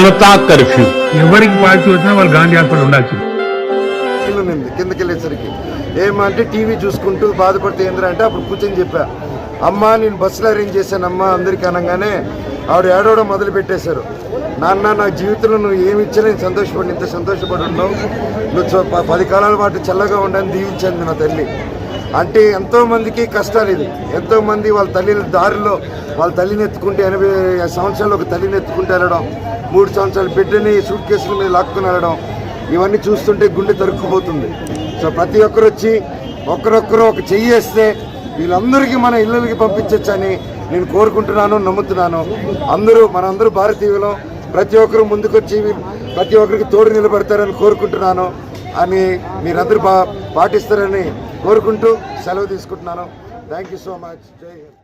Janata curfew. ఎవరికి party వచ్చినా వాళ్ళు గాంధీ హాస్పిటల్ ఉండాల్సింది. కిందకి వెళ్ళేసరికి ఏమంటే టీవీ చూసుకుంటూ బాధపడితే ఏంద్రా అంటే అప్పుడు కూర్చొని చెప్పా, అమ్మ నేను బస్సులో అరేంజ్ చేశానమ్మా అందరికీ అనగానే ఆవిడ ఏడవడం మొదలు పెట్టేశారు. నాన్న నా జీవితంలో నువ్వు ఏమి ఇచ్చినా నేను సంతోషపడి ఇంత సంతోషపడి ఉన్నావు, నువ్వు 10 కాలాల పాటు చల్లగా ఉండని దీవించింది నా తల్లి. అంటే ఎంతోమందికి కష్టాలు ఇది. ఎంతోమంది వాళ్ళ తల్లిని దారిలో వాళ్ళ తల్లిని ఎత్తుకుంటే 80 సంవత్సరాలు ఒక తల్లిని ఎత్తుకుంటూ వెళ్ళడం, 3 సంవత్సరాల బిడ్డని సూట్ కేసుల మీద లాక్కుని వెళ్ళడం, ఇవన్నీ చూస్తుంటే గుండె తరుక్కుపోతుంది. సో ప్రతి ఒక్కరు వచ్చి ఒక్కరొక్కరు ఒక చెయ్యి వేస్తే వీళ్ళందరికీ మన ఇళ్ళకి పంపించవచ్చని నేను కోరుకుంటున్నాను, నమ్ముతున్నాను. మనందరూ భారతీయులు, ప్రతి ఒక్కరు ముందుకొచ్చి ప్రతి ఒక్కరికి తోడు నిలబడతారని కోరుకుంటున్నాను అని మీరందరూ పాటిస్తారని కోరుకుంటూ సెలవు తీసుకుంటున్నాను. Thank you so much. జై హింద్.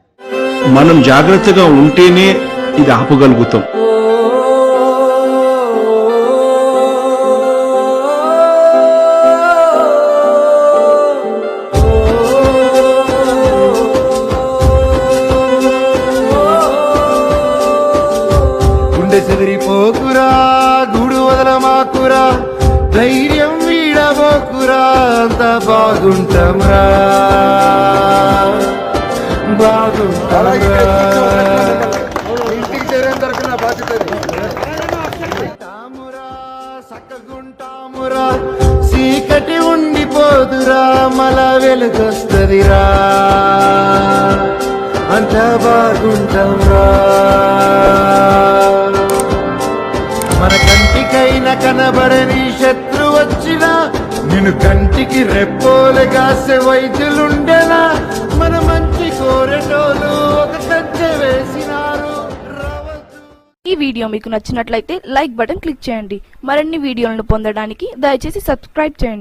మనం జాగ్రత్తగా ఉంటేనే ఇది ఆపగలుగుతాం. చెదిరిపోకురా, గూడు వదలమాకురా, ధైర్యం వీడబోకురా, అంత బాగుంటాంరా ఇంటికి చేరేంతవరకు నా బాధ్యత. సక్కగుంటామురా, చీకటి ఉండిపోదురా, మల వెలుగొస్తదిరా, అంత బాగుంటాంరా. మన కంటికైనా కనబడని శత్రు వచ్చినా నేను కంటికి రెప్పోలుగాసే వైద్యులుండెనా, మన మంచి కోరెటోలు ఒక సంచె వేసినారు. ఈ వీడియో మీకు నచ్చినట్లయితే లైక్ బటన్ క్లిక్ చేయండి. మరిన్ని వీడియోలను పొందడానికి దయచేసి సబ్స్క్రైబ్ చేయండి.